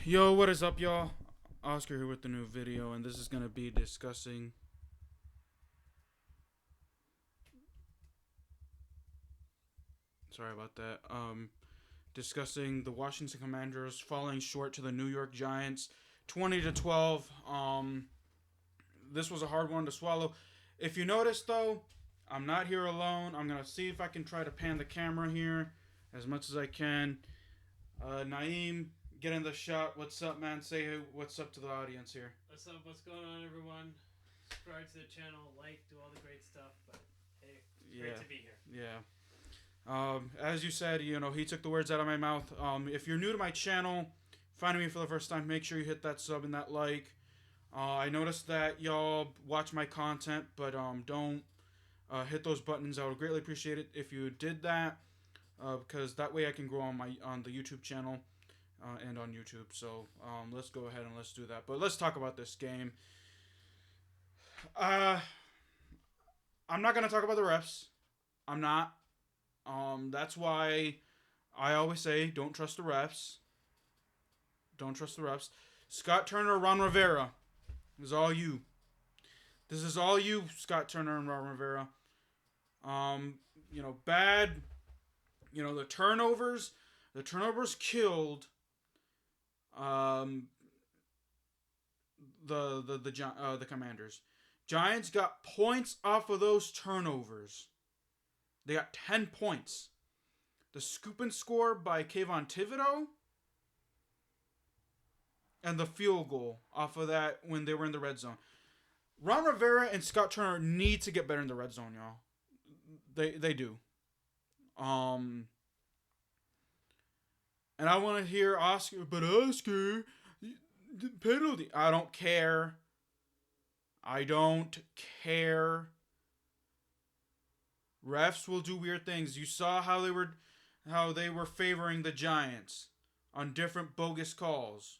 Yo, what is up, y'all? Oscar here with the new video, and this is gonna be discussing. Sorry about that. Discussing the Washington Commanders falling short to the New York Giants, 20-12. This was a hard one to swallow. If you notice, though, I'm not here alone. I'm gonna see if I can try to pan the camera here as much as I can. Naeem, get in the shot. What's up, man? Say what's up to the audience here. What's up? What's going on, everyone? Subscribe to the channel, like, do all the great stuff. But hey, it's great to be here. Yeah. As you said, he took the words out of my mouth. If you're new to my channel, finding me for the first time, make sure you hit that sub and that like. I noticed that y'all watch my content, but don't hit those buttons. I would greatly appreciate it if you did that, because that way I can grow on the YouTube channel and on YouTube. So let's go ahead and let's do that. But let's talk about this game. I'm not gonna talk about the refs. I'm not. That's why I always say don't trust the refs. Don't trust the refs. Scott Turner, Ron Rivera. This is all you. This is all you, Scott Turner and Ron Rivera. Bad. The turnovers. The turnovers killed. The Commanders. Giants got points off of those turnovers. They got 10 points. The scoop and score by Kayvon Thibodeaux. And the field goal off of that when they were in the red zone. Ron Rivera and Scott Turner need to get better in the red zone, y'all. They do. And I want to hear Oscar, but Oscar, the penalty. I don't care. I don't care. Refs will do weird things. You saw how they were favoring the Giants on different bogus calls.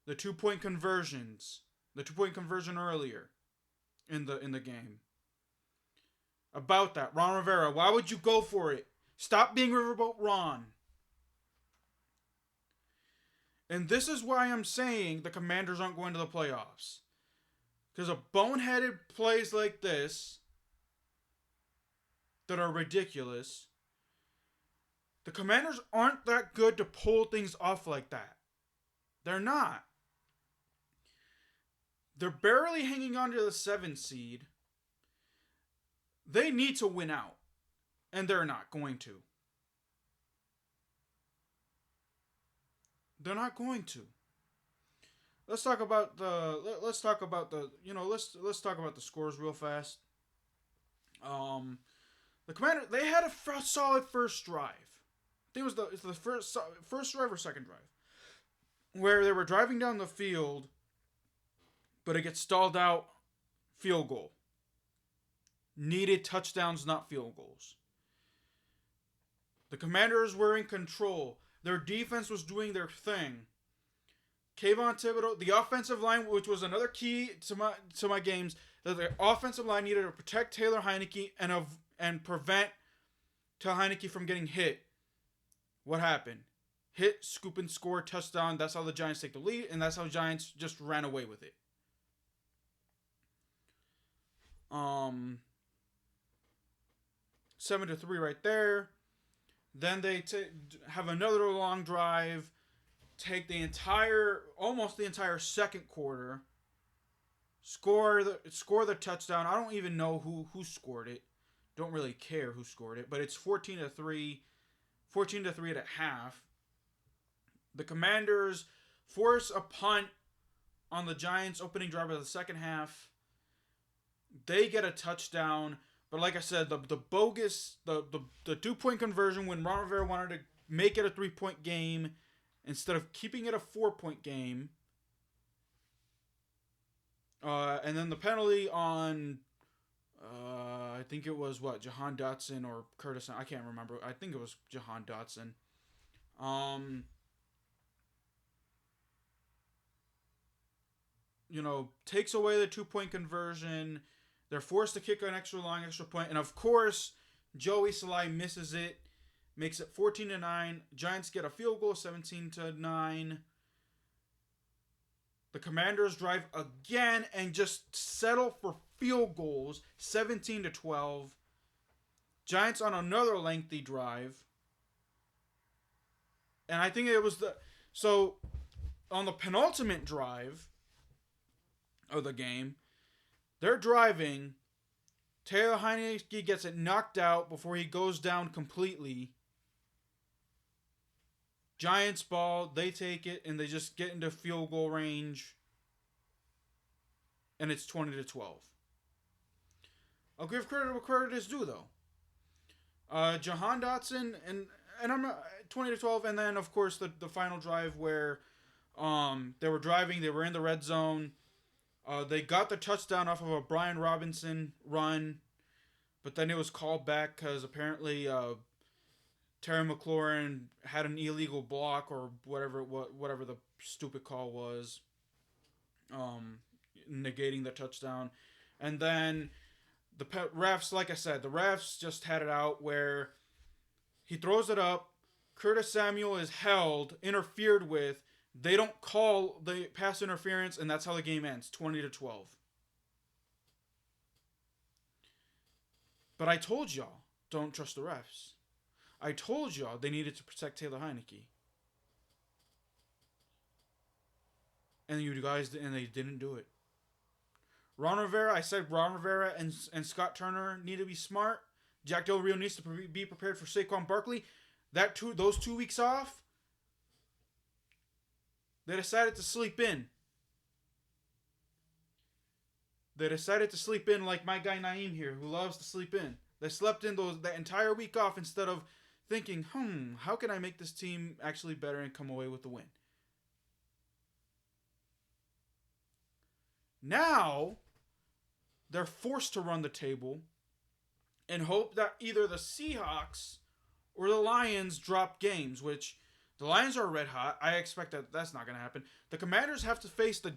The 2-point conversions. The 2-point conversion earlier in the game. About that, Ron Rivera, why would you go for it? Stop being Riverboat Ron. And this is why I'm saying the Commanders aren't going to the playoffs. Because of boneheaded plays like this that are ridiculous, the Commanders aren't that good to pull things off like that. They're not. They're barely hanging on to the 7 seed. They need to win out. And they're not going to. They're not going to. Let's talk about the scores real fast. The Commander, they had a solid first drive. I think it was the first drive or second drive, where they were driving down the field, but it gets stalled out. Field goal. Needed touchdowns, not field goals. The Commanders were in control. Their defense was doing their thing. Kayvon Thibodeaux, the offensive line, which was another key to my games, that the offensive line needed to protect Taylor Heinicke and prevent Heinicke from getting hit. What happened? Hit, scoop, and score, touchdown. That's how the Giants take the lead, and that's how the Giants just ran away with it. 7-3 right there. Then they have another long drive. Take almost the entire second quarter. Score the touchdown. I don't even know who scored it. Don't really care who scored it, but it's 14-3. 14-3 at half. The Commanders force a punt on the Giants' opening drive of the second half. They get a touchdown, but like I said, the 2-point conversion when Ron Rivera wanted to make it a 3-point game instead of keeping it a 4-point game. And then the penalty on, I think it was Jahan Dotson or Curtis. I can't remember. I think it was Jahan Dotson. Takes away the 2-point conversion. They're forced to kick an extra point. And of course, Joey Salai misses it. Makes it 14-9. Giants get a field goal, 17-9. The Commanders drive again and just settle for field goals, 17-12. Giants on another lengthy drive. And I think it was so on the penultimate drive of the game, they're driving. Taylor Heinicke gets it knocked out before he goes down completely. Giants ball, they take it, and they just get into field goal range. And it's 20-12. I'll give credit where credit is due, though. Jahan Dotson, and I'm 20-12, and then, of course, the final drive where they were driving, they were in the red zone. They got the touchdown off of a Brian Robinson run, but then it was called back because apparently Terry McLaurin had an illegal block or whatever the stupid call was, negating the touchdown. And then the refs, like I said, the refs just had it out where he throws it up, Curtis Samuel is held, interfered with, they don't call the pass interference, and that's how the game ends, 20-12. But I told y'all, don't trust the refs. I told y'all they needed to protect Taylor Heinicke. And you guys, and they didn't do it. I said Ron Rivera and Scott Turner need to be smart. Jack Del Rio needs to be prepared for Saquon Barkley. Those 2 weeks off, they decided to sleep in. They decided to sleep in like my guy Naeem here, who loves to sleep in. They slept in that entire week off instead of thinking, how can I make this team actually better and come away with the win? Now, they're forced to run the table and hope that either the Seahawks or the Lions drop games, which the Lions are red hot. I expect that that's not going to happen. The Commanders have to face the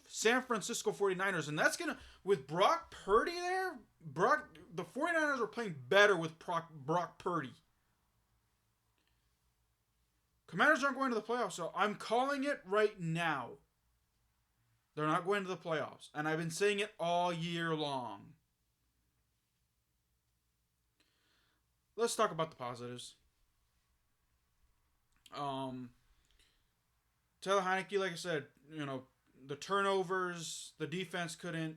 San Francisco 49ers, and that's going to, with Brock Purdy there, the 49ers are playing better with Brock Purdy. Commanders aren't going to the playoffs, so I'm calling it right now. They're not going to the playoffs, and I've been saying it all year long. Let's talk about the positives. Taylor Heinicke, like I said, the turnovers, the defense couldn't,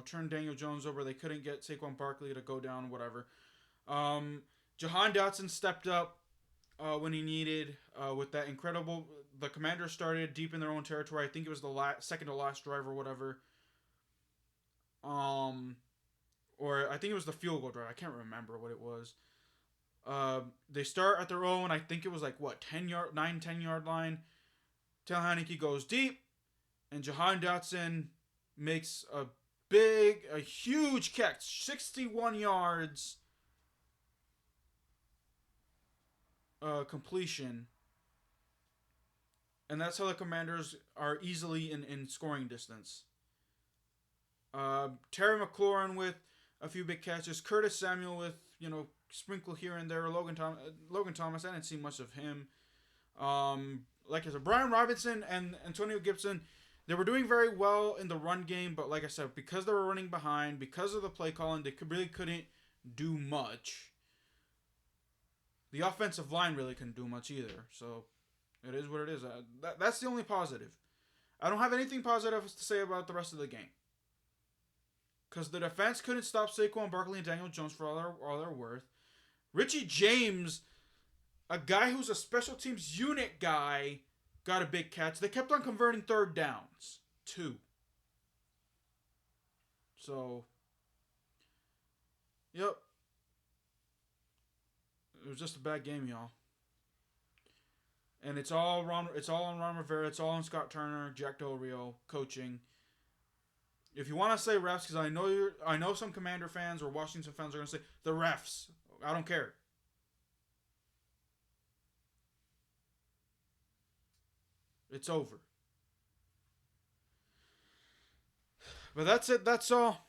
turn Daniel Jones over. They couldn't get Saquon Barkley to go down, whatever. Jahan Dotson stepped up when he needed with that incredible. The Commanders started deep in their own territory. I think it was the second to last drive or whatever. Or I think it was the field goal drive. I can't remember what it was. They start at their own. I think it was 10 yard line. Taylor Heinicke goes deep, and Jahan Dotson makes a huge catch, 61 yards completion. And that's how the Commanders are easily in scoring distance. Terry McLaurin with a few big catches. Curtis Samuel with, sprinkle here and there. Logan Thomas, I didn't see much of him. Like I said, Brian Robinson and Antonio Gibson, they were doing very well in the run game, but like I said, because they were running behind, because of the play calling, they really couldn't do much. The offensive line really couldn't do much either, so it is what it is. That's the only positive. I don't have anything positive to say about the rest of the game. Because the defense couldn't stop Saquon Barkley and Daniel Jones for all their worth. Richie James, a guy who's a special teams unit guy, got a big catch. They kept on converting third downs. 2. So, yep. It was just a bad game, y'all. And it's all on Ron Rivera. It's all on Scott Turner, Jack Del Rio, coaching. If you want to say refs, because I know some Commander fans or Washington fans are going to say the refs. I don't care. It's over. But that's it. That's all.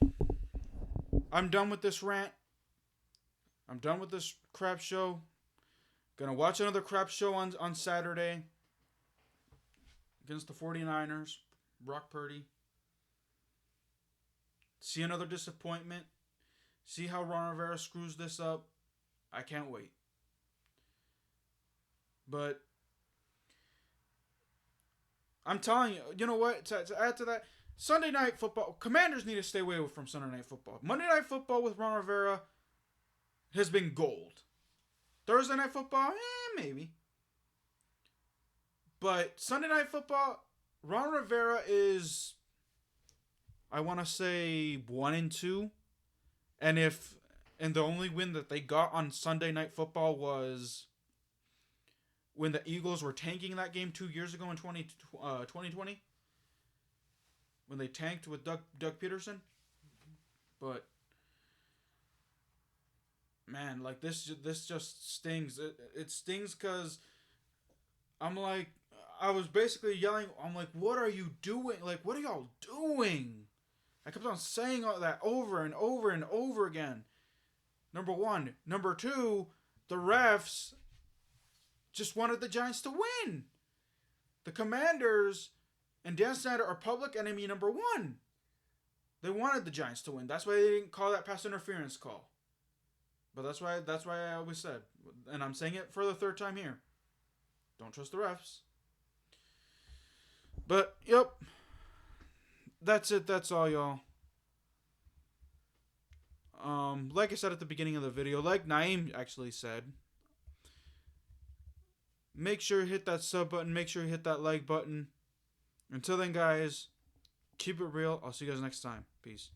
I'm done with this rant. I'm done with this crap show. Gonna watch another crap show on Saturday. against the 49ers. Brock Purdy. See another disappointment. See how Ron Rivera screws this up. I can't wait. But I'm telling you, you know what? To add to that, Sunday Night Football, Commanders need to stay away from Sunday Night Football. Monday Night Football with Ron Rivera has been gold. Thursday Night Football, maybe. But Sunday Night Football, Ron Rivera is, I want to say, 1-2. And the only win that they got on Sunday Night Football was when the Eagles were tanking that game 2 years ago in 2020. When they tanked with Doug Peterson. But man, like this just stings. It stings because I'm like, I was basically yelling. I'm like, what are you doing? Like, what are y'all doing? I kept on saying all that over and over and over again. Number one. Number two, the refs just wanted the Giants to win. The Commanders and Dan Snyder are public enemy number one. They wanted the Giants to win. That's why they didn't call that pass interference call. But that's why I always said, and I'm saying it for the third time here, don't trust the refs. But, yep. That's it. That's all, y'all. Like I said at the beginning of the video, like Naeem actually said, make sure you hit that sub button. Make sure you hit that like button. Until then, guys, keep it real. I'll see you guys next time. Peace.